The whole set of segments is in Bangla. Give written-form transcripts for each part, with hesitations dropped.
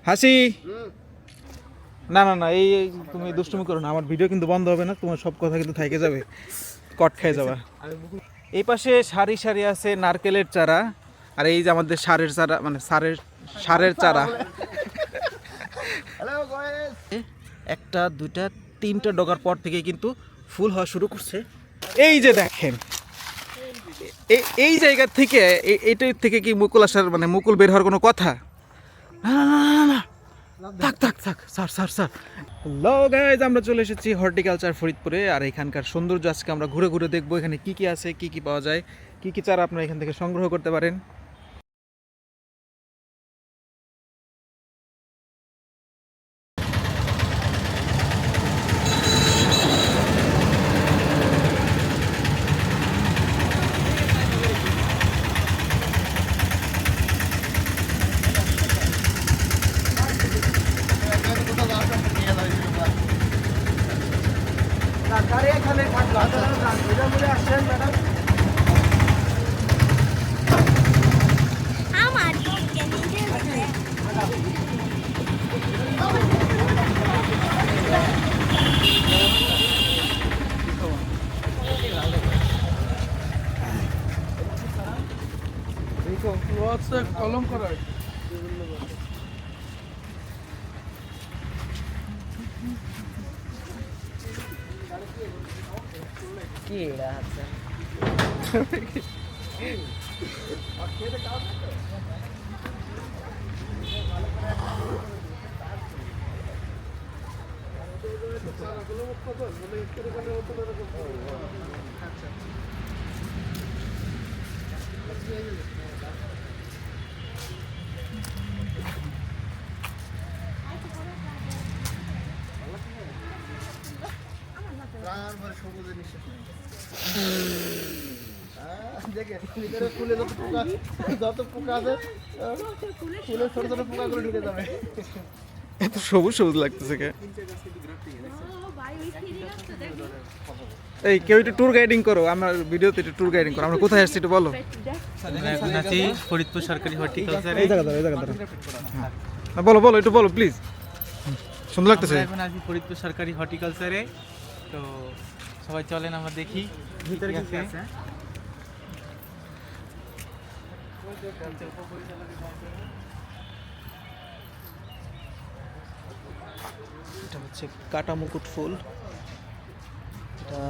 হাসি না না না, এই তুমি দুষ্টুমি করো না, আমার ভিডিও কিন্তু বন্ধ হবে না, তোমার সব কথা কিন্তু থেকে যাবে, কট খেয়ে যাবা। এই পাশে সারি সারি আছে নারকেলের চারা, আর এই যে আমাদের সারের চারা, মানে সারের চারা। একটা দুইটা তিনটা ডগার পর থেকে কিন্তু ফুল হওয়া শুরু করছে। এই যে দেখেন, এই জায়গা থেকে এইটার থেকে কি মুকুল আসার, মানে মুকুল বের হওয়ার কোনো কথা? না না না না, থাক থাক থাক, sir sir sir. Hello guys, আমরা চলে এসেছি হর্টিকালচার ফরিদপুরে, আর এখানকার সৌন্দর্য আজকে আমরা ঘুরে ঘুরে দেখবো, এখানে কি কি আছে, কি কি পাওয়া যায়, কি কি চারা আপনারা এখান থেকে সংগ্রহ করতে পারেন। কলম করা কি এটা আছে? এত সবুজ সবুজ লাগতেছে কে? এই কেউ একটু ট্যুর গাইডিং করো, আমার ভিডিওতে একটু ট্যুর গাইডিং করো, আমরা কোথায় আসছি একটু বলো। ফরিদপুর সরকারি হর্টিকালচার। এই জায়গা ধরো, এই জায়গা ধরো। না বলো বলো, একটু বলো প্লিজ, সুন্দর লাগতেছে। এখন আছি ফরিদপুর সরকারি হর্টিকালচারে, তো সবাই চলেন আমরা দেখি ভিতরে কি আছে। এটা হচ্ছে কাটা মুকুট ফুল, এটা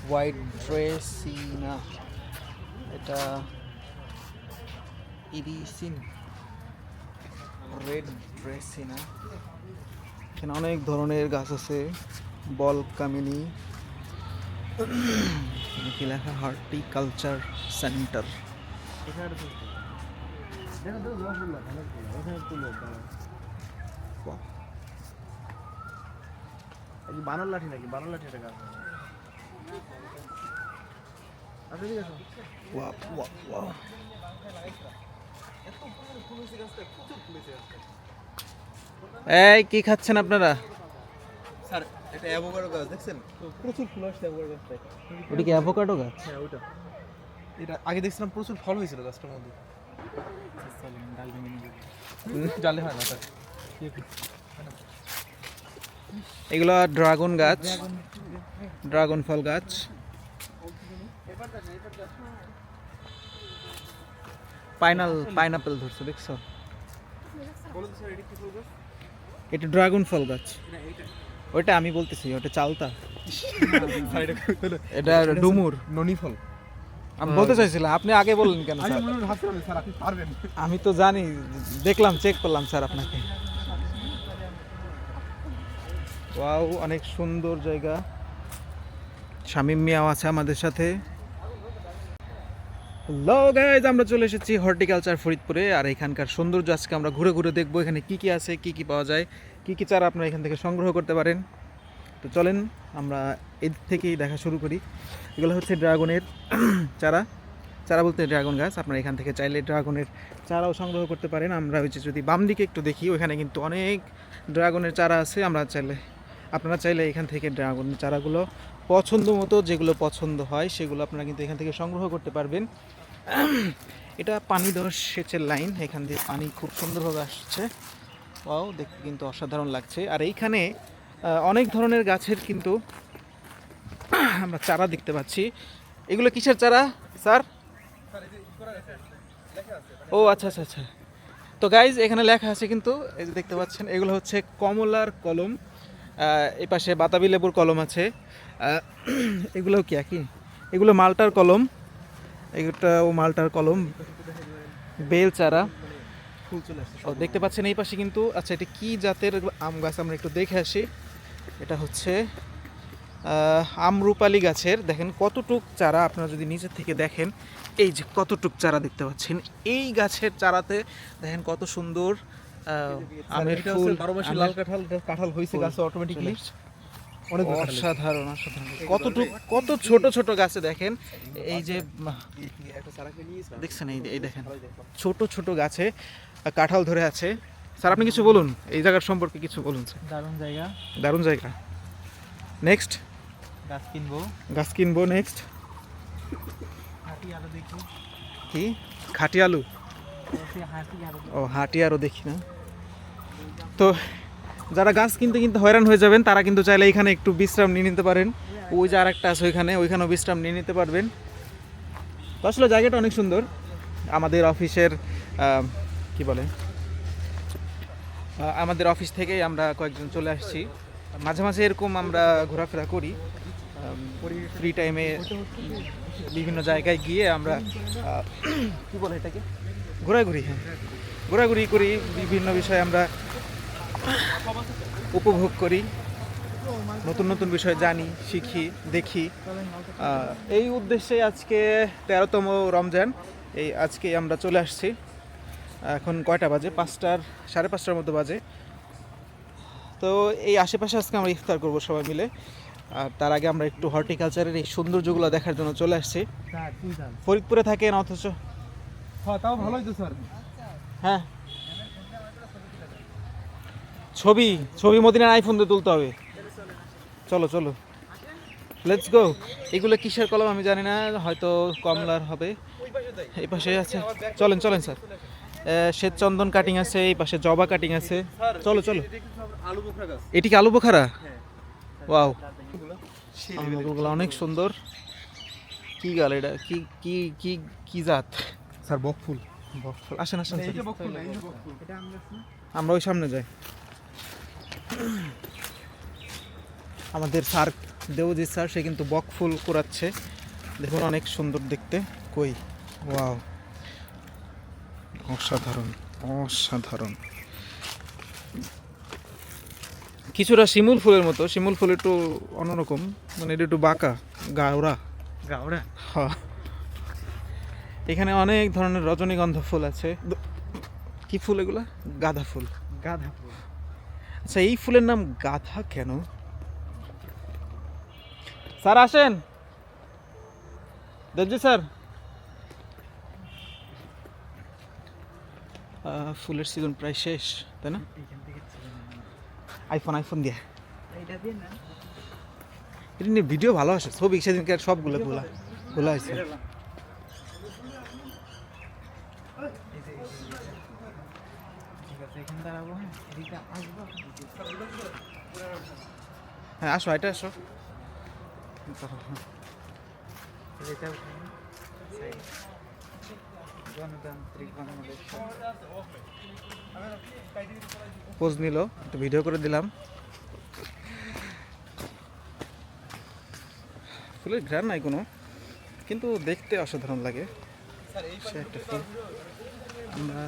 হোয়াইট ড্রেসিনা, এটা ইরিসিন, রেড ড্রেসিনা। এখানে অনেক ধরনের গাছ আছে, বল কামিনী, কি লেখা, হর্টিকালচার সেন্টার। বানর লাঠি নাকি? বানর লাঠি এটা গাছ। এই কি খাচ্ছেন আপনারা? স্যার এটা অ্যাভোকাডো গাছ দেখছেন? প্রচুর ফুল আসছে অ্যাভোকাডো গাছটায়। ওটা কি অ্যাভোকাডো গাছ? হ্যাঁ ওটা। এটা আগে দেখছিলাম প্রচুর ফল হয়েছিল গাছটার মধ্যে। ডালে হয় না স্যার। এগুলো ড্রাগন গাছ, ড্রাগন ফল গাছ। পাইনাপেল ধরছে, দেখছো? এটা ড্রাগন ফল গাছ। ওইটা আমি বলতেছি, ওটা চালতা, এটা ডুমুর, ননি ফল। আমি বলতে চাইছিলাম, আপনি আগে বললেন কেন স্যার? স্যার আপনি পারবেন। আমি তো জানি, দেখলাম, চেক করলাম স্যার আপনাকে। ওয়াও, অনেক সুন্দর জায়গা। শামীম মিয়াও আছে আমাদের সাথে। হ্যালো গাইজ, আমরা চলে এসেছি হর্টিকালচার ফরিদপুরে, আর এখানকার সৌন্দর্য আজকে আমরা ঘুরে ঘুরে দেখবো, এখানে কি কি আছে, কি কি পাওয়া যায়, কি কি চারা আপনারা এখান থেকে সংগ্রহ করতে পারেন। তো চলেন আমরা এদিক থেকেই দেখা শুরু করি। এগুলো হচ্ছে ড্রাগনের চারা, চারা বলতে ড্রাগন গাছ। আপনারা এখান থেকে চাইলে ড্রাগনের চারাও সংগ্রহ করতে পারেন। আমরা হচ্ছে যদি বাম দিকে একটু দেখি, ওইখানে কিন্তু অনেক ড্রাগনের চারা আছে। আপনারা চাইলে এখান থেকে ড্রাগনের চারাগুলো পছন্দ মতো, যেগুলো পছন্দ হয় সেগুলো আপনারা কিন্তু এখান থেকে সংগ্রহ করতে পারবেন। এটা পানি দেওয়ার সেচের লাইন, এখান দিয়ে পানি খুব সুন্দরভাবে আসছে। ওয়াও, দেখতে কিন্তু অসাধারণ লাগছে। আর এইখানে অনেক ধরনের গাছের কিন্তু আমরা চারা দেখতে পাচ্ছি। এগুলো কিসের চারা স্যার? ও আচ্ছা আচ্ছা আচ্ছা। তো গাইজ এখানে লেখা আছে কিন্তু, এই যে দেখতে পাচ্ছেন, এগুলো হচ্ছে কমলার কলম। এই পাশে বাতাবি লেবুর কলম আছে। এগুলো কি একই? এগুলো মালটার কলম, এগুলোটাও মালটার কলম। বেল চারা ফুল চলে আসছে। ও দেখতে পাচ্ছেন এই পাশে কিন্তু। আচ্ছা, এটা কি জাতের আম গাছ আমরা একটু দেখে আসি। এটা হচ্ছে আমরুপালি গাছের। দেখেন কতটুক চারা, আপনারা যদি নিচের থেকে দেখেন, এই যে কতটুক চারা দেখতে পাচ্ছেন। এই গাছের চারাতে দেখেন কত সুন্দর আমের ফুল, 12 মাসি আমের লাল কাঁঠাল, কাঁঠাল হইছে ফুল গাছে অটোমেটিক্যালি। চলে আসছে। অনেক অসাধারণ অসাধারণ। কত ছোট ছোট গাছে দেখেন, এই যে একটা চারাকে নিয়েছে। দেখছেন, এই দেখেন ছোট ছোট গাছে কাঁঠাল ধরে আছে। স্যার আপনি কিছু বলুন এই জায়গার সম্পর্কে, কিছু বলুন স্যার। দারুণ জায়গা, দারুণ জায়গা। নেক্সট গাছ কিনবো, গাছ কিনবো। নেক্সট হাঁটি আরো দেখি, কি? খাটি আলু? হাঁটি আরো ও, হাঁটি আরও দেখি না। তো যারা গাছ কিনতে কিনতে হয়রান হয়ে যাবেন, তারা কিন্তু চাইলে এখানে একটু বিশ্রাম নিয়ে নিতে পারেন। ওই যে আরেকটা আছে ওইখানেও বিশ্রাম নিয়ে নিতে পারবেন। তো আসলে জায়গাটা অনেক সুন্দর। আমাদের অফিসের কি বলে, আমাদের অফিস থেকেই আমরা কয়েকজন চলে আসছি। মাঝে মাঝে এরকম আমরা ঘোরাফেরা করি ফ্রি টাইমে। বিভিন্ন জায়গায় গিয়ে আমরা কি বলে এটাকে, ঘোরাঘুরি। হ্যাঁ, ঘোরাঘুরি করি, বিভিন্ন বিষয়ে আমরা উপভোগ করি, নতুন নতুন বিষয় জানি, শিখি, দেখি। এই উদ্দেশ্যে আজকে 13তম রমজান, এই আজকে আমরা চলে আসছি। এখন কয়টা বাজে? 5:30 মতো বাজে। তো এই আশেপাশে আজকে আমরা ইফতার করব সবাই মিলে। আর তার আগে আমরা একটু হর্টিকালচারের এই সৌন্দর্যগুলো দেখার জন্য চলে আসছি। ফরিদপুরে থাকেন অথচ। হ্যাঁ, তাও ভালোই তো স্যার। হ্যাঁ, ছবি ছবি মদিনার আইফোন দিয়ে তুলতে হবে। চলো চলো, লেটস গো। এগুলো কিসের কলম আমি জানি না, হয়তো কমলার হবে। এই পাশে আছে, চলেন চলেন স্যার। শ্বেত চন্দন কাটিং আছে, এই পাশে জবা কাটিং আছে। চলো চলো। আলু বোখরা গাছ। এটি কি আলু বোখারা? হ্যাঁ। ওয়াও, আলুগুলো অনেক সুন্দর। কি গাল এটা? কি কি কি কি জাত? স্যার বক ফুল। আসেন আসেন এই স্যার। যে বক ফুল, এই যে বক ফুল। আমরা ওই সামনে যাই। আমাদের স্যার দেবজিৎ স্যার, সে কিন্তু বক ফুল কুড়াচ্ছে। দেখুন অনেক সুন্দর দেখতে। কই, ওয়াও, অসাধারণ অসাধারণ। কিছুটা শিমুল ফুলের মতো। শিমুল ফুল একটু অন্যরকম, মানে এটা একটু বাঁকা, গাওরা। গাওরা। হ্যাঁ, এখানে অনেক ধরনের রজনীগন্ধা ফুল আছে। কি ফুল এগুলা? গাঁদা ফুল। গাঁদা ফুল। আচ্ছা, এই ফুলের নাম গাঁদা কেন? স্যার আসেন, দেবজি স্যার। ফুলের সিজন প্রায় শেষ, তাই না? আইফোন দিয়ে এইটা দিয়ে না, এটা নিয়ে ভিডিও ভালো আসে, ছবি সেদিনকে সবগুলো খোলা হয়েছে। ঠিক আছে, এখানে দাঁড়াবো। হ্যাঁ, এদিকে আসবো। হ্যাঁ আসো, এটা আসো। এটা গণতান্ত্রিক বাংলাদেশ। পোজ নিল, একটু ভিডিও করে দিলাম। ফুলের ঘ্রাণ নাই কোনো, কিন্তু দেখতে অসাধারণ লাগে। সে একটা ফুল। আমরা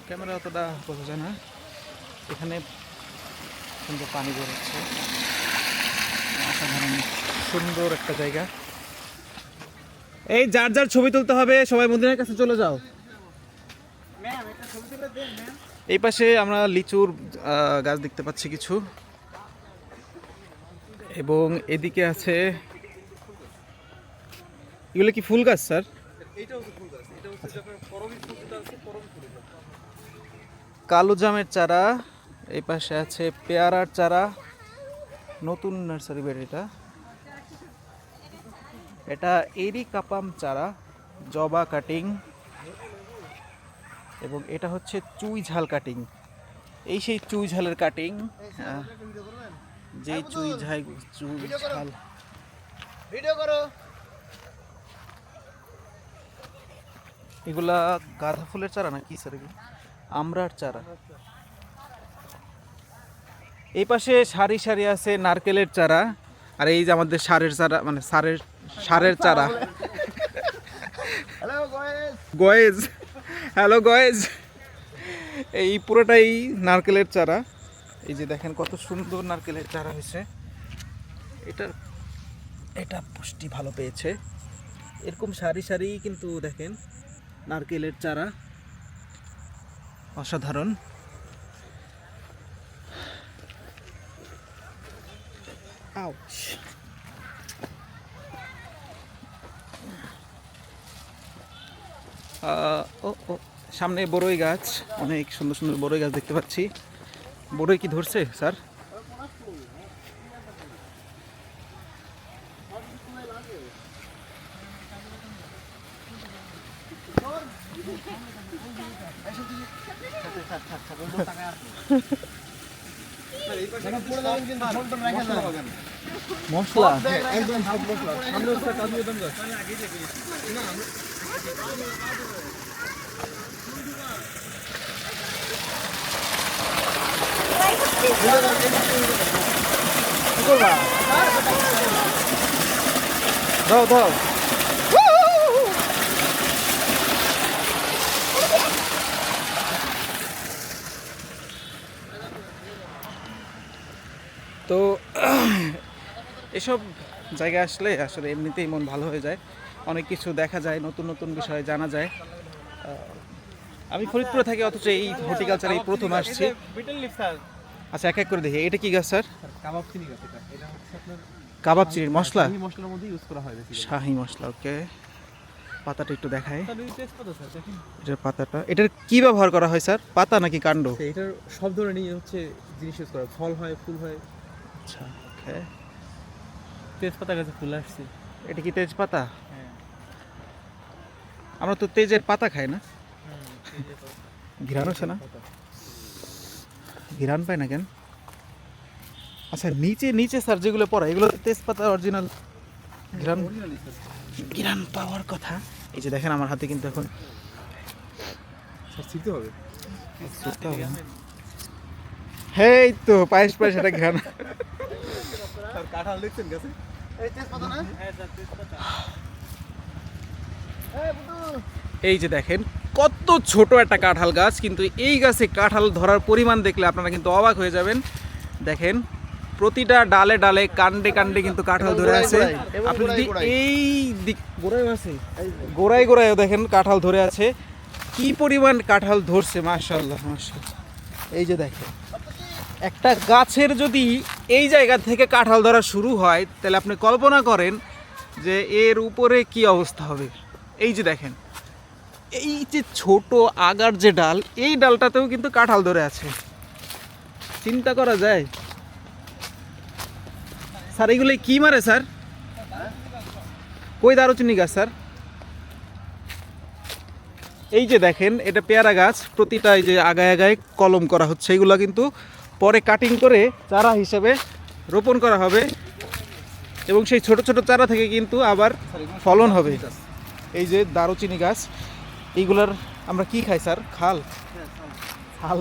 ক্যামেরা অতটা বোঝা যায় না। এখানে সুন্দর পানি বেরোচ্ছে, অসাধারণ সুন্দর একটা জায়গা। এই যার যার ছবি তুলতে হবে, সবাই মন্দিরের কাছে চলে যাও। এই পাশে আমরা লিচুর গাছ দেখতে পাচ্ছি কিছু, এবং এদিকে আছে, এগুলো কি ফুল গাছ স্যার? এইটা হচ্ছে ফুল গাছ। এটা হচ্ছে যখন করবী ফুলটা আছে, করবী ফুল এটা। কালো জামের চারা। এই পাশে আছে পেয়ারার চারা, নতুন নার্সারি বেড। এটা এরি কাপাম চারা, জবা কাটিং, এবং এটা হচ্ছে চুই ঝাল কাটিং। এই সেই চুই ঝালের কাটিং, যে চুই ঝাল ভিডিও করো। এগুলা গাঁদা ফুলের চারা না কি স্যার? এগুলো আমরার চারা। এই পাশে সারি সারি আছে নারকেলের চারা, আর এই যে আমাদের সারের চারা, মানে সারের চারা। Hello guys. Guys, hello guys. এই পুরোটাই নারকেলের চারা। এই যে দেখেন কত সুন্দর নারকেলের চারা হয়েছে। এটা পুষ্টি ভালো পেয়েছে। এরকম সারি সারি কিন্তু দেখেন নারকেলের চারা, অসাধারণ। আউচ। ও সামনে বড়ই গাছ, অনেক সুন্দর সুন্দর বড়ই গাছ দেখতে পাচ্ছি। বড়ই কি ধরছে স্যার? মশলা একদম সব মশলা। সামনে হচ্ছে কাজু বাদাম গাছ। কি করবা? দাও দাও। তো এসব জায়গায় আসলে আসলে এমনিতেই মন ভালো হয়ে যায়, অনেক কিছু দেখা যায়, নতুন নতুন বিষয় জানা যায়। আমি ফরিদপুরে থাকি, অথচ এই হর্টিকালচার এই প্রথম আসছি। Betel leaf sir. আচ্ছা, এক এক করে দেখি। এটা কি গাছ স্যার? কাবাব চিনি গাছ এটা। এটা হচ্ছে আপনার কাবাব চিনির মশলা, এই মশলার মধ্যে ইউজ করা হয় বেশি। শাহি মশলা। ওকে, পাতাটা একটু দেখায়। স্যার এই তেজপাতা স্যার দেখেন। এটার পাতাটা, এটার কি ব্যবহার করা হয় স্যার? পাতা নাকি কাণ্ড? এটার সব ধরনের হচ্ছে জিনিস ইউজ করা, ফল হয়, ফুল হয়। আচ্ছা, ওকে। তেজপাতা গাছে ফুল আসছে। এটা কি তেজপাতা? হ্যাঁ। আমরা তো তেজের পাতা খাই না, ঘিরান আছে না? ঘিরান পাই না কেন? আচ্ছা, নিচে নিচে স্যার যেগুলো পড়া, এগুলো তো তেজপাতা অরিজিনাল ঘিরান, ঘিরান পাওয়ার কথা। এই যে দেখেন আমার হাতে কিন্তু এখন স্যার ছিটতে হবে। হেই তো পায়েস পায়েস, এটা ঘিরান। স্যার কাঁঠাল দেখছেন গাছে? এই তেজপাতা না? হ্যাঁ স্যার তেজপাতা। এই বুটু। এই যে দেখেন কত ছোট একটা কাঁঠাল গাছ, কিন্তু এই গাছে কাঁঠাল ধরার পরিমাণ দেখলে আপনারা কিন্তু অবাক হয়ে যাবেন। দেখেন প্রতিটা ডালে ডালে কাণ্ডে কাণ্ডে কিন্তু কাঁঠাল ধরে আছে। আপনি যদি এই দিক গোড়ায় আছে, গোড়ায় গোড়ায় দেখেন কাঁঠাল ধরে আছে। কি পরিমাণ কাঁঠাল ধরছে, মাশাআল্লাহ মাশাআল্লাহ। এই যে দেখেন একটা গাছের যদি এই জায়গা থেকে কাঁঠাল ধরা শুরু হয়, তাহলে আপনি কল্পনা করেন যে এর উপরে কি অবস্থা হবে। এই যে দেখেন এই যে ছোট আগার যে ডাল, এই ডালটাতেও কিন্তু কাঁঠাল ধরে আছে। চিন্তা করা যায় স্যার। এগুলো কি মারে স্যার? কই দারুচিনি গাছ স্যার? এই যে দেখেন এটা পেয়ারা গাছ, প্রতিটা এই যে আগায় আগায় কলম করা হচ্ছে। এগুলো কিন্তু পরে কাটিং করে চারা হিসেবে রোপণ করা হবে, এবং সেই ছোট ছোট চারা থেকে কিন্তু আবার ফলন হবে। এই যে দারুচিনি গাছ, এইগুলার আমরা কি খাই স্যার? খাল, খাল,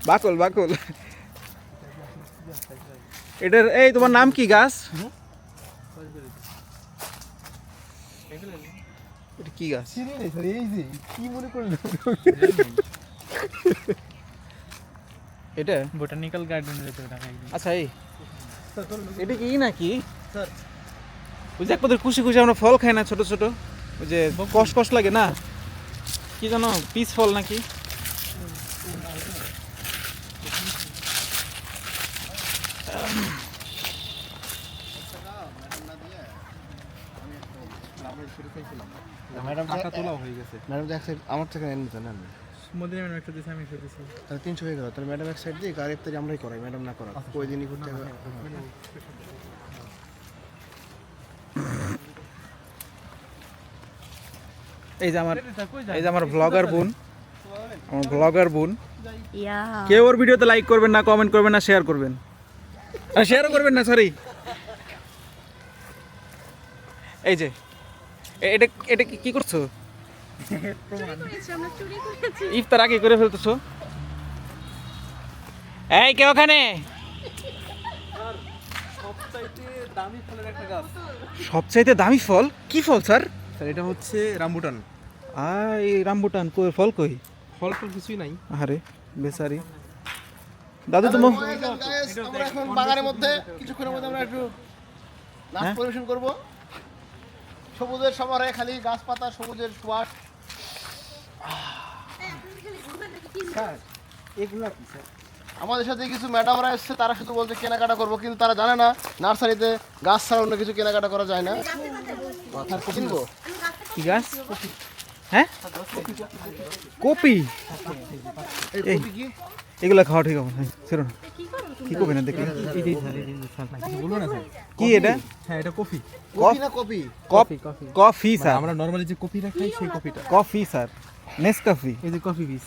বাকল, বাকল। এটার এই তোমার নাম কি গাছ? এটা কি গাছ? চিনি নেই স্যার, এই যে কি মনে করলেন? এটা বোটানিক্যাল গার্ডেনের ভিতরে ঢাকা। আচ্ছা, এই এটা কি নাকি স্যার ওই যে একবারে খুশি খুশি আমরা ফল খাই না, ছোট ছোট, ওই যে কষ কষ লাগে না, কি জানো, পিস ফল নাকি? ম্যাডাম টাকা তোলাও হয়ে গেছে। ম্যাডাম এক সাইড আমার থেকে নেন নিতেন না। মদিনা ম্যাডাম একটা দিয়েছে, আমি একটা দিয়েছি। তাহলে 300 হয়ে গেল। তাহলে ম্যাডাম এক সাইড দিয়ে আর ইফতারি আমরাই করাই, ম্যাডাম না করা। ওই দিনই করতে হবে। এই যে আমার ব্লগার বোন, আমার ব্লগার বোন। ইয়া কেউ ওর ভিডিওতে লাইক করবেন না, কমেন্ট করবেন না, শেয়ার করবেন, শেয়ারও করবেন না, সরি। এই যে এটা এটা কি করছো? ইফতার আগে করে ফেলতেছো? এই কে ওখানে? সবচাইতে দামি ফল কি ফল স্যার? স্যার এটা হচ্ছে রামবুটান। এই রামবুটান কই, ফল কই? ফল টল কিছুই নাই। আরে বেচারি দাদু তো আমরা এখন বাগানের মধ্যে কিছুক্ষণের মধ্যে আমরা একটু নাচ হ্যাঁ? পরিবেশন করব। সবুজের সমারে খালি গাছপাতা, সবুজের সুবাস। এগুলা কি স্যার? আমাদের সাথে কিছু ম্যাডামরা এসছে, তারা শুধু বলছে কেনাকাটা করবো, কিন্তু তারা জানে না নার্সারিতে গাছ ছাড়া অন্য কিছু কেনাকাটা করা যায় না। আর কিনবো কি গাছ? হ্যাঁ কপি। এই এগুলা খাওয়া ঠিক হবে না, ছেড়ো না। কি কপি না দেখি বলবো না স্যার। কি এটা? হ্যাঁ এটা কফি। কফি না কপি? কফি স্যার, আমরা নরমালি যে কফিটা খাই সেই কফিটা। Coffee sir, Nescafe. এই যে কফি বীজ।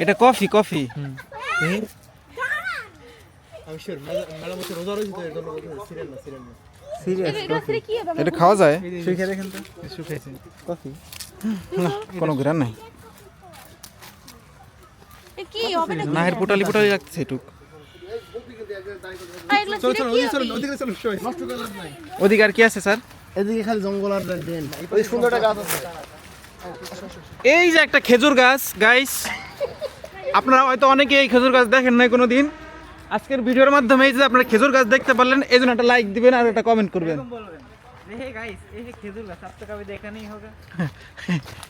এটা কফি কফি। আমি শিওর ম্যাডাম হচ্ছে রোজা রয়েছে তো এর জন্য সিরিয়াল না সিরিয়াল না। এটা খাওয়া যায়? শুকিয়ে দেখেন তো শুকিয়েছে কফি। না কোনো গ্রান নাই, কি হবে না? নাহের পুটালি পুটালি লাগছে এটুক। চলো চলো ওদিকে চলো ওদিকে চলো নষ্ট করে লাভ নাই। ওদিকে আর কি আছে স্যার? এদিকে খালি জঙ্গল আর ড্রেন। ওই সুন্দর একটা গাছ আছে। এই যে একটা খেজুর গাছ গাইস, আপনারা হয়তো অনেকে এই খেজুর গাছ দেখেন নাই কোনোদিন। আজকের ভিডিওর মাধ্যমে এই যে আপনারা খেজুর গাছ দেখতে পারলেন, এই জন্য একটা লাইক দিবেন আর একটা কমেন্ট করবেন।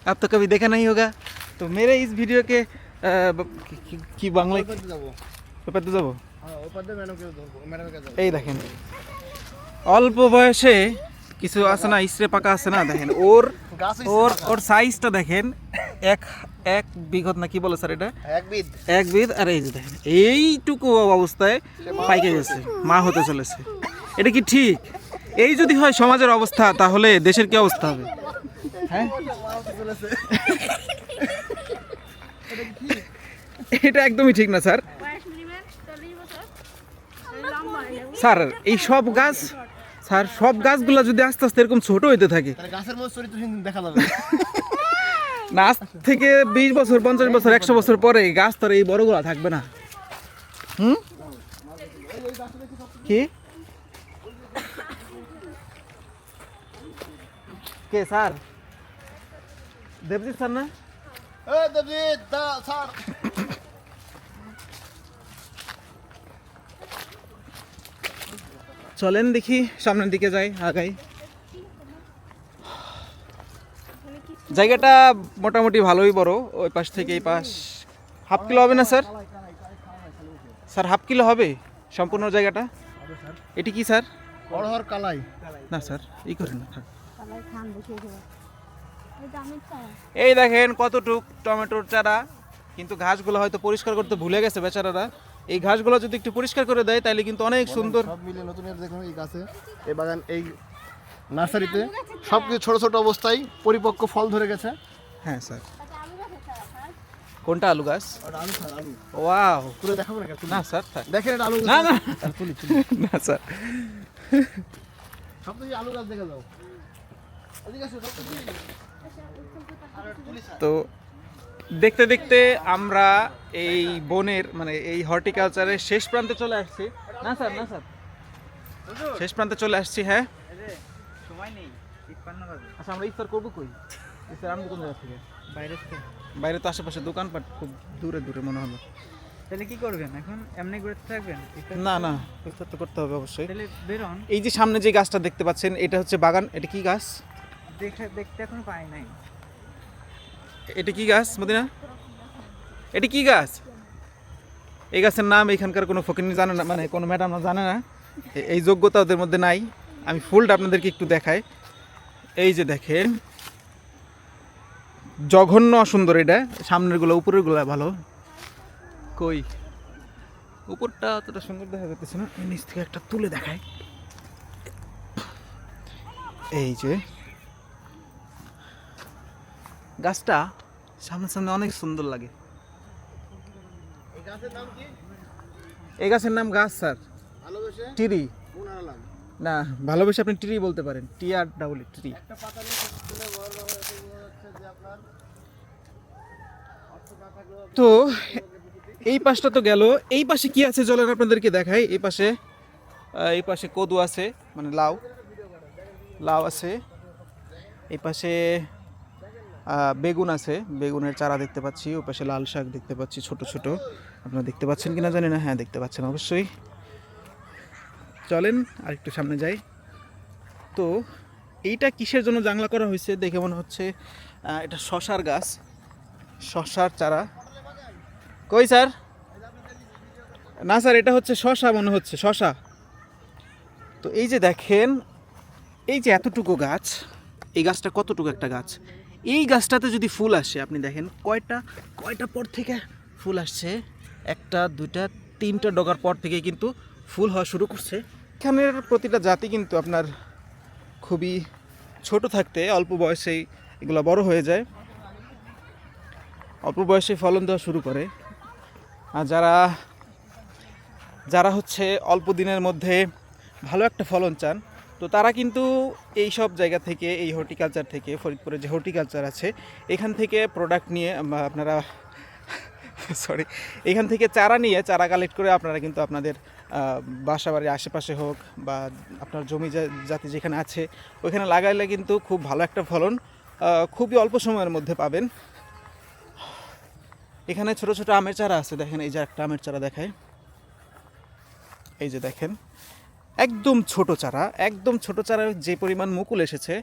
आप तो कभी देखा नहीं होगा, तो मेरे इस वीडियो के কি বাংলায় যাবো পেপারতে যাবো। হ্যাঁ, ওপার দিয়ে ম্যাডামকে ধরবো, ম্যাডামের কাছে যাবো। এই দেখেন অল্প বয়সে কিছু আছে না, ইসরে পাকা আছে না, দেখেন ওর গাছ ওর ওর সাইজটা দেখেন। এক এক বিঘত না কি বলে স্যার এটা? একবিদ। এক বিধ। আর এই যে দেখেন এইটুকু অবস্থায় পাইকে গেছে, মা হতে চলেছে। এটা কি ঠিক? এই যদি হয় সমাজের অবস্থা, তাহলে দেশের কি অবস্থা হবে? হ্যাঁ এটা একদমই ঠিক না স্যার। স্যার এই সব গাছ, স্যার সব গাছগুলো যদি আস্তে আস্তে এরকম ছোট হইতে থাকে, তাহলে গাছের মধ্যে চরিত্রহীন দেখা যাবে। না আজ থেকে 20 বছর 50 বছর 100 বছর পরে গাছ তো আর এই বড়গুলো থাকবে না। হুম কি কে স্যার? দেবজিৎ স্যার না? এই দেবজিৎ দা স্যার। চলেন দেখি সামনের দিকে যাই, আগাই। জায়গাটা মোটামুটি ভালোই বড়, ওই পাশ থেকে এই পাশ। হাফ কিলো হবে না স্যার? স্যার হাফ কিলো হবে সম্পূর্ণ জায়গাটা? এটি কি স্যার? অড়হর কালাই। না স্যার এই করেন না, থাক। এই দেখেন কতটুক টমেটোর চারা, কিন্তু ঘাসগুলো হয়তো পরিষ্কার করতে ভুলে গেছে বেচারারা। এই ঘাসগুলো যদি একটু পরিষ্কার করে দেয় তাহলে কিন্তু অনেক সুন্দর। সব মিলে নতুন দেখুন এই গাছে, এই বাগান, এই নার্সারিতে সব কিছু ছোট ছোট অবস্থায় পরিপক্ক ফল ধরে গেছে। হ্যাঁ স্যার। কোনটা আলু গাছ? আলু স্যার, আলু ওয়াও। পুরো দেখাবো না? না স্যার থাক। দেখেন এটা আলু গাছ। না না তুলি না স্যার। সব থেকে আলু গাছ দেখে যাও। এদিকে আসো, সব তুলি। তো দেখতে দেখতে আমরা এই বনের মানে এই হর্টিকালচারের শেষ প্রান্তে চলে আসছি। না স্যার না স্যার, শেষ প্রান্তে চলে আসছি। হ্যাঁ আচ্ছা আমরা ইফতার করবো কই? ইফতার আনবো কোন জায়গা থেকে? বাইরে তো আশেপাশে দোকানপাট খুব দূরে দূরে মনে হলো। তাহলে কি করবেন এখন? এমনি ঘুরতে থাকবেন? না না ইফতার তো করতে হবে অবশ্যই। তাহলে বেরোন। এই যে সামনে যে গাছটা দেখতে পাচ্ছেন, এটা হচ্ছে বাগান। এটা কি গাছ? দেখতে এখনো পাই নাই। এটা কি গাছ মদিনা? এটা কি গাছ? এই গাছের নাম এখানকার কোনো ফকিনি জানে না, মানে কোনো ম্যাডাম জানে না, এই যোগ্যতা ওদের মধ্যে নাই। আমি ফুলটা আপনাদেরকে একটু দেখাই। এই যে দেখেন জঘন্য অসুন্দর এটা, সামনেরগুলো উপরেরগুলো ভালো। কই উপরটা অতটা সুন্দর দেখা যাচ্ছে না, নিচ থেকে একটা তুলে দেখায়। এই যে গাছটা সামনে সামনে অনেক সুন্দর লাগে। এই গাছের নাম কি? এই গাছের নাম গাছ স্যার ভালোবেসে টিরি। মন হারালাম। না, ভালোবেসে আপনি টিরি বলতে পারেন, TREE ট্রি। একটা পাতা নিয়ে তুলে বড় হয়ে হচ্ছে যে আপনার অর্থ না থাকলেও তো এই পাশটা তো গেল, এই পাশে কি আছে চলেন আপনাদেরকে দেখাই। এই পাশে কদু আছে, মানে লাউ লাউ আছে। এই পাশে বেগুন আছে, বেগুনের চারা দেখতে পাচ্ছি। ওই পাশে লাল শাক দেখতে পাচ্ছি ছোট ছোট, আপনারা দেখতে পাচ্ছেন কিনা জানি না। হ্যাঁ, দেখতে পাচ্ছেন অবশ্যই। চলেন আর একটু সামনে যাই। তো এইটা কিসের জন্য জাংলা করা হয়েছে দেখে মনে হচ্ছে এটা শশার গাছ, শশার চারা। কই স্যার? না স্যার, এটা হচ্ছে শশা মনে হচ্ছে, শশা। তো এই যে দেখেন, এই যে এতটুকু গাছ, এই গাছটা কতটুকু একটা গাছ। এই গাছটাতে যদি ফুল আসে, আপনি দেখেন কয়টা পর থেকে ফুল আসছে। একটা, দুইটা, তিনটা ডগার পর থেকে কিন্তু ফুল হওয়া শুরু করছে। এখানের প্রতিটা জাতি কিন্তু আপনার খুবই ছোট থাকতে অল্প বয়সেই এগুলো বড় হয়ে যায়, অল্প বয়সে ফলন দেওয়া শুরু করে। আর যারা হচ্ছে অল্প দিনের মধ্যে ভালো একটা ফলন চান, তো তারা কিন্তু এই সব জায়গা থেকে, এই হর্টিকালচার থেকে, ফরিদপুরে যে হর্টিকালচার আছে এখান থেকে প্রোডাক্ট নিয়ে আপনারা এখান থেকে চারা নিয়ে, চারা কালেক্ট করে আপনারা কিন্তু আপনাদের বাসা বাড়ির আশেপাশে হোক বা আপনার জমি জাতি যেখানে আছে ওইখানে লাগাইলে কিন্তু খুব ভালো একটা ফলন খুবই অল্প সময়ের মধ্যে পাবেন। এখানে ছোট ছোট আমের চারা আছে, দেখেন এই যে একটা আমের চারা দেখায়, এই যে দেখেন একদম ছোট চারা, একদম ছোট চারার যে পরিমাণ মুকুল এসেছে,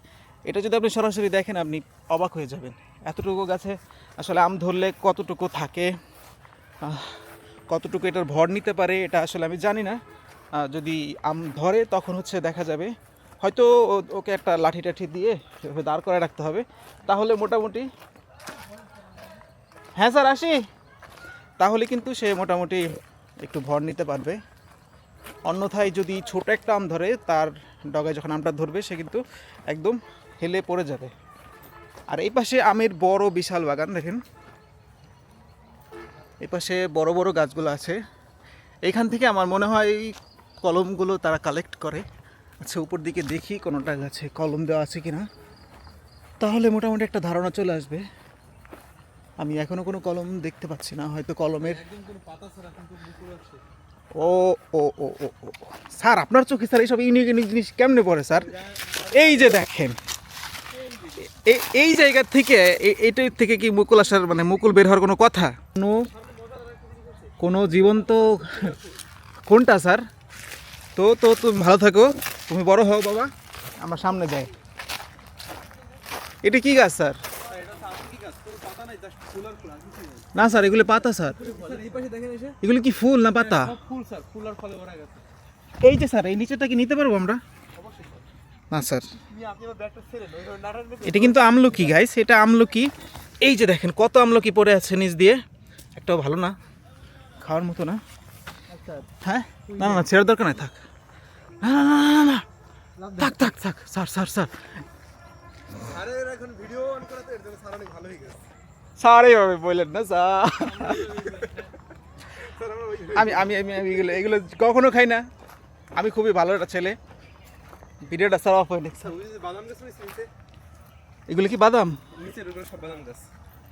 এটা যদি আপনি সরাসরি দেখেন আপনি অবাক হয়ে যাবেন। এতটুকু গাছে আসলে আম ধরলে কতটুকু থাকে, কতটুকু এটার ভর নিতে পারে এটা আসলে আমি জানি না। যদি আম ধরে তখন হচ্ছে দেখা যাবে, হয়তো ওকে একটা লাঠি টাঠি দিয়ে দাঁড় করে রাখতে হবে, তাহলে মোটামুটি, হ্যাঁ স্যার আসি, তাহলে কিন্তু সে মোটামুটি একটু ভর নিতে পারবে। অন্যথায় যদি ছোট একটা আম ধরে, তার ডগায় যখন আমটা ধরবে সে কিন্তু একদম হেলে পড়ে যাবে। আর এই পাশে আমের বড় বিশাল বাগান দেখেন, এই পাশে বড় বড় গাছগুলো আছে। এইখান থেকে আমার মনে হয় কলমগুলো তারা কালেক্ট করে। আচ্ছা, উপর দিকে দেখি কোনোটা গাছে কলম দেওয়া আছে কিনা, তাহলে মোটামুটি একটা ধারণা চলে আসবে। আমি এখনো কোনো কলম দেখতে পাচ্ছি না, হয়তো কলমের ও ও ও ও ও স্যার, আপনার চোখে স্যার এইসব ইউনিক ইউনিক জিনিস কেমনে পড়ে স্যার? এই যে দেখেন, এই জায়গা থেকে, এইটার থেকে কি মুকুল আসার, মানে মুকুল বের হওয়ার কোনো কথা? কোনো জীবন্ত কোনটা স্যার? তো তো তুমি ভালো থাকো, তুমি বড় হও বাবা, আমরা সামনে যাই। এটা কি গাছ স্যার? না স্যার, এগুলো পাতা স্যার। এগুলো কি ফুল না পাতা? ফুল স্যার, ফুল আর ফলে ভরা গেছে। এই যে স্যার, এই নিচেটা কি নিতে পারবো আমরা? না স্যার, এটা কিন্তু আমলকি গাইস, এটা আমলকি। এই যে দেখেন কত আমলকি পড়ে আছে নিচ দিয়ে, একটাও ভালো না, খাওয়ার মতো না। হ্যাঁ, না না না, ছেড়ে দরকার নাই, থাক, না না না না না, থাক থাক থাক স্যার স্যার স্যার, আরে এখন ভিডিও অন করা তো এর জন্য স্যার অনেক ভালো হয়ে গেছে। স্যার এইভাবে বললেন না স্যার। আমি আমি আমি আমি এগুলো এগুলো কখনো খাই না, আমি খুবই ভালো একটা ছেলে। ভিডিওটা স্যার অফ হয়ে নেক্সট। ওই যে বাদাম গাছ রয়েছে নিচে, এগুলো কি বাদাম? নিচের ওগুলো সব বাদাম গাছ।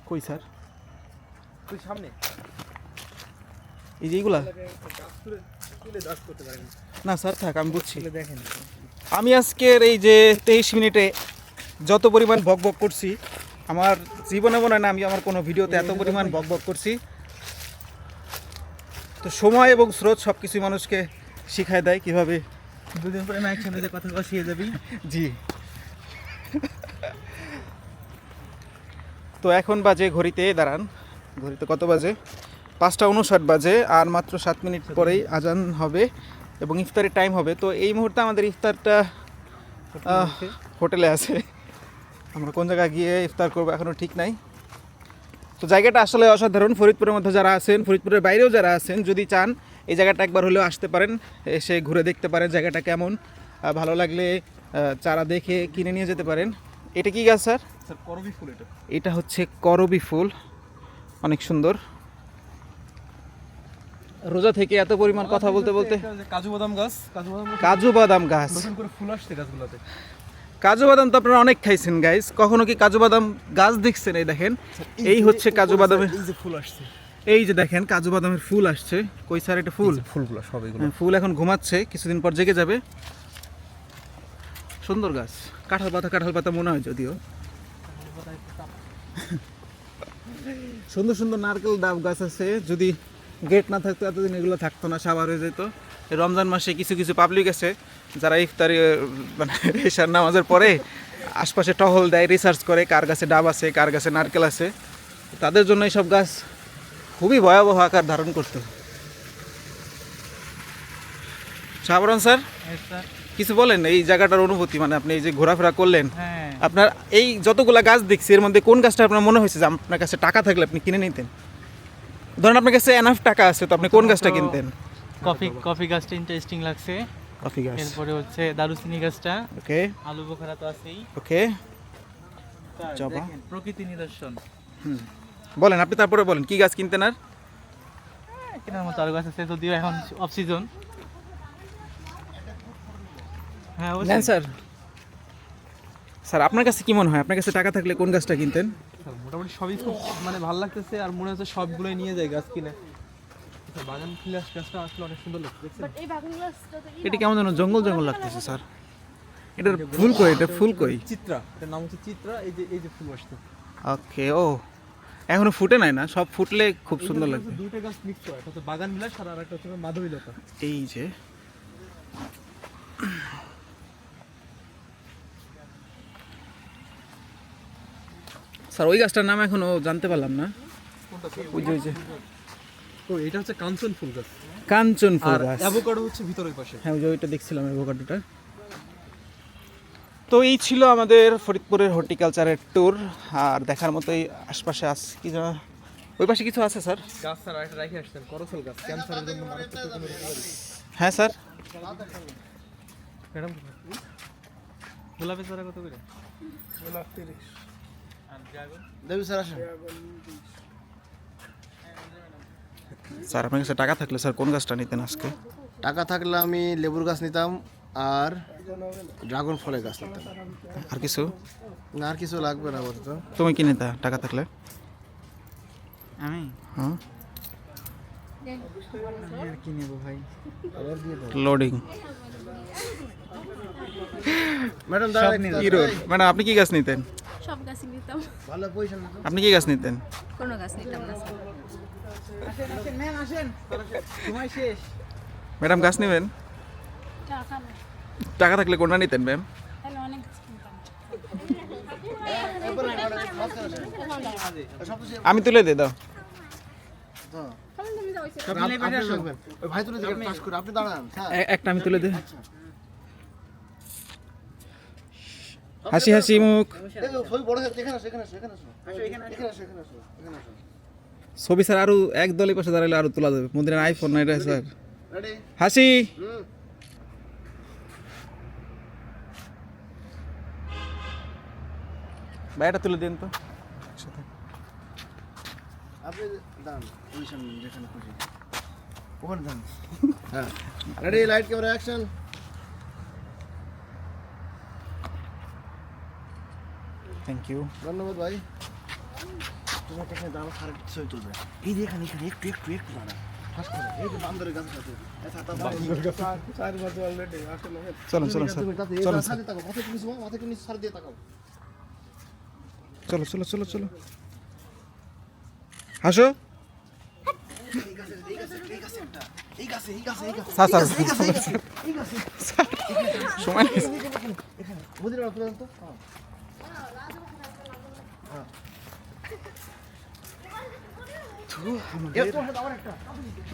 কই স্যার? তুই সামনে এই যে এইগুলা? গাছ তুলে তুলে দাস করতে পারেন না স্যার থাক, আমি বুঝছি। দেখেন। আমি আজকের এই যে 23 মিনিটে যত পরিমাণ বক বক করছি, আমার জীবনে মনে হয় না আমি আমার কোনো ভিডিওতে এত পরিমাণ বক বক করছি। তো সময় এবং স্রোত সব কিছুই মানুষকে শিখায় দেয় কীভাবে। দুদিন পরে না একসঙ্গে যে কথা শিখে যাবি। জি। তো এখন বাজে ঘড়িতে, দাঁড়ান, ঘড়িতে কত বাজে? 5:59 বাজে, আর মাত্র 7 মিনিট পরেই আজান হবে এবং ইফতারের টাইম হবে। তো এই মুহূর্তে আমাদের ইফতারটা হোটেলে আছে, আমরা কোন জায়গায় গিয়ে ইফতার করবো এখনও ঠিক নাই। তো জায়গাটা আসলে অসাধারণ। ফরিদপুরের মধ্যে যারা আছেন, ফরিদপুরের বাইরেও যারা আছেন, যদি চান এই জায়গাটা একবার হলেও আসতে পারেন, এসে ঘুরে দেখতে পারেন জায়গাটা কেমন। ভালো লাগলে চারা দেখে কিনে নিয়ে যেতে পারেন। এটা কি গাছ স্যার? স্যার করবি ফুল এটা। এটা হচ্ছে করবি ফুল, অনেক সুন্দর। রোজা থেকে এত পরিমাণ কথা বলতে বলতে এটা যে কাজু বাদাম গাছ, কাজু বাদাম গাছ কাজু বাদাম গাছ। নতুন করে ফুল আসছে গাছগুলোতে। কাজু বাদাম তো আপনারা অনেক খাইছেন গাইস, কখনো কি কাজু বাদাম গাছ দেখছেন? এই দেখেন, এই হচ্ছে কাজু বাদামের, এই যে ফুল আসছে, এই যে দেখেন কাজু বাদামের ফুল আসছে। কই স্যার এটা ফুল? ফুলগুলো সব এগুলো। হ্যাঁ, ফুল এখন ঘুমাচ্ছে, কিছুদিন পর জেগে যাবে। সুন্দর গাছ, কাঁঠাল পাতা মনে হয় যদিও। সুন্দর সুন্দর নারকেল ডাব গাছ আছে, যদি গেট না থাকতো এতদিন এগুলো থাকতো না, সাবার হয়ে যেত। এই রমজান মাসে কিছু কিছু পাবলিক আছে যারা ইফতারি মানে এশার নামাজের পরে আশপাশে টহল দেয়, রিসার্চ করে কার গাছে ডাব আছে, কার গাছে নারকেল আছে। তাদের জন্য এইসব গাছ খুবই ভয়াবহ আকার ধারণ করতো। সাবরণ স্যার, স্যার কিছু বলেন এই জায়গাটার অনুভূতি, মানে আপনি এই যে ঘোরাফেরা করলেন, হ্যাঁ আপনার এই যতগুলা গাছ দেখছি এর মধ্যে কোন গাছটা আপনার মনে হয়েছে যে আপনার কাছে টাকা থাকলে আপনি কিনে নিতেন? ধরেন আপনার কাছে এনাফ টাকা আছে, তো আপনি কোন গাছটা কিনতেন? কফি গাছটা ইন্টারেস্টিং লাগছে। কফি গাছ, এরপরে হচ্ছে দারুচিনি গাছটা, ওকে আলু বোখারা তো আছেই। ওকে। স্যার, জবা। দেখেন, প্রকৃতি নিদর্শন। বলেন আপনি, তারপরে বলেন কি গাছ কিনতেন আর? কেনার মতো আরো গাছ আছে, যদিও এখন অফ সিজন। হ্যাঁ নেন অবশ্যই। স্যার। স্যার আপনার কাছে কি মনে হয়, আপনার কাছে টাকা থাকলে কোন গাছটা কিনতেন? স্যার মোটামুটি সবই খুব মানে ভালো লাগতেছে, আর মনে হচ্ছে সবগুলোই নিয়ে যায় গাছ কিনে। স্যার বাগান ফিলাস গাছটা আসলে অনেক সুন্দর লাগছে, দেখছেন? বাট এই বাগানগুলো এটা কেমন যেন জঙ্গল জঙ্গল লাগতেছে স্যার। এটার ফুল কই? এটা ফুল কই? চিত্রা, এটার নাম হচ্ছে চিত্রা। এই যে ফুল আসছে, ওকে। ও এখনো ফুটে নাই না? সব ফুটলে খুব সুন্দর লাগবে। দুইটা গাছ মিক্স করা, একটা হচ্ছে বাগান বিলাস আর একটা হচ্ছে মাধবীলতা। এই যে স্যার ওই গাছটার নাম এখনো জানতে পারলাম না। কোনটা? ওই যে তো এটা হচ্ছে কাঞ্চন ফুল গাছ, কাঞ্চন ফুল আর গাছ। অ্যাভোকাডো হচ্ছে ভিতরের পাশে। হ্যাঁ ওই যে ওইটা দেখছিলাম অ্যাভোকাডোটা। তো এই ছিল আমাদের ফরিদপুরের হর্টিকালচারের ট্যুর। আর দেখার মতোই আশপাশে আছে কি জানা, ওই পাশে কিছু আছে স্যার? গাছ স্যার একটা রেখে আসছেন, করসল গাছ, ক্যান্সারের জন্য মারাত্মক কোনো উপকারী। হ্যাঁ স্যার। ম্যাডাম গোলাপের চারা কত করে? গোলাপ 30। আর ড্রাগন? দেবী স্যার আসেন। স্যার আপনার কাছে টাকা থাকলে স্যার কোন গাছটা নিতেন আজকে? টাকা থাকলে আমি লেবুর গাছ নিতাম আর ড্রাগন ফলের গাছ নিতাম। আর কিছু? না, আর কিছু লাগবে না আপাতত। তুমি কি নিতা টাকা থাকলে? আমি হ্যাঁ, আর কি নেবো ভাই? লোডিং ম্যাডাম দাঁড়ান, হিরো। মানে আপনি কি গাছ নিতেন? সব গাছই নিতাম, ভালো পজিশন নিতাম। আপনি কি গাছ নিতেন? কোনো গাছ নিতাম না স্যার। সময় শেষ। ম্যাডাম গাছ নেবেন? টাকা না, টাকা থাকলে কোনটা নিতেন ম্যাম? তাহলে অনেক গাছ কিনতাম। আমি তুলে দিয়ে দাও। আপনি রাখবেন। ওই ভাই তুলে দিকে পাস করে আপনি দাঁড়ান স্যার। একটা আমি তুলে দিই। হাসি হাসি মুখ। এই যে ছবি বড় হচ্ছে, এখানে আসো, এখানে আসো, এখানে আসো, এখানে আসো, এখানে আসো, এখানে আসো। ছবি স্যার আরো এক দলের পাশে দাঁড়ালে আরো তোলা যাবে। মন্দিরের আইফোন না এটা স্যার। রেডি? হাসি। ভাই এটা তুলে দিন তো একসাথে। আপনি দাঁড়ান, পজিশন যেখানে খুশি ওখানে দাঁড়ান। হ্যাঁ, ready, light camera action. Thank you. ধন্যবাদ ভাই। তুমি একটা এখানে দাঁড়াও, সারা ছবি তুলবে। এই যে এখানে এখানে একটু একটু একটু দাঁড়া, ফাঁস করে। এই যে বান্দরের গাছের সাথে চার বছর অলরেডি আসলে চলুন চলুন স্যার, চলুন স্যার, তাকাও, মাথা একটু নিচু, মাথা একটু নিচু, সার দিয়ে তাকাও। চলো চলো চলো চলো। হাসো। স্যার স্যার সময় নেই। বুঝলি না তুলে তো?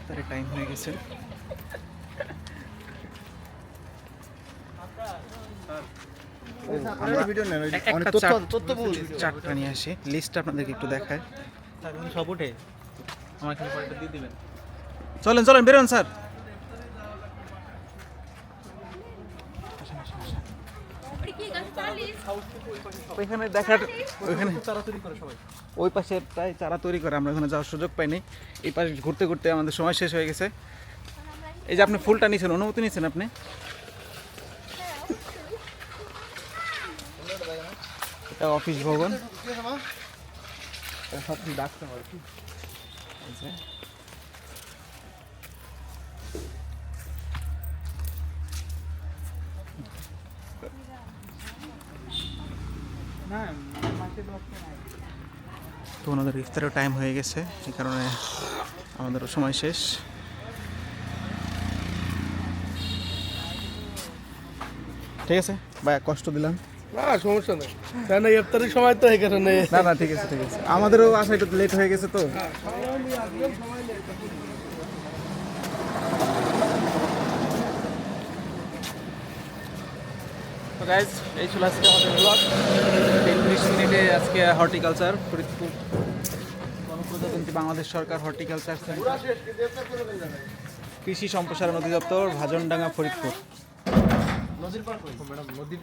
তার টাইম হয়ে গেছে। ভিডিও নেন, অনেক একটা তথ্য ভুল। চারটা নিয়ে আসি, লিস্টটা আপনাদেরকে একটু দেখায়। স্যার উনি সব উঠে আমার এখানে পরেরটা দিয়ে দিবেন। চলেন চলেন বেরোন স্যার। ওইখানে দেখার ওইখানে চারা তৈরি করে সবাই। ওই পাশে প্রায় চারা তৈরি করে, আমরা ওখানে যাওয়ার সুযোগ পাইনি। এই পাশে ঘুরতে ঘুরতে আমাদের সময় শেষ হয়ে গেছে। এই যে আপনি ফুলটা নিয়েছেন, অনুমতি নিয়েছেন আপনি? এটা অফিস ভবন। ডাকতে হবে কি? তো ওনাদের ইফতারের টাইম হয়ে গেছে, এই কারণে আমাদেরও সময় শেষ। ঠিক আছে ভাই, কষ্ট দিলাম। না সমস্যা নেই, কেন ইফতারের সময় তো এখানে নেই। না না ঠিক আছে ঠিক আছে, আমাদেরও আসা একটু লেট হয়ে গেছে তো। তো গাইজ, এই ছিল আজকে আমাদের ব্লগ। 30 মিনিটে আজকে হর্টিকালচার ফরিদপুর গণপ্রজাতন্ত্রী বাংলাদেশ সরকার হর্টিকালচার সেন্টার, কৃষি সম্প্রসারণ অধিদপ্তর, ভাজনডাঙ্গা, ফরিদপুর। নদীর পার ম্যাডাম, নদীর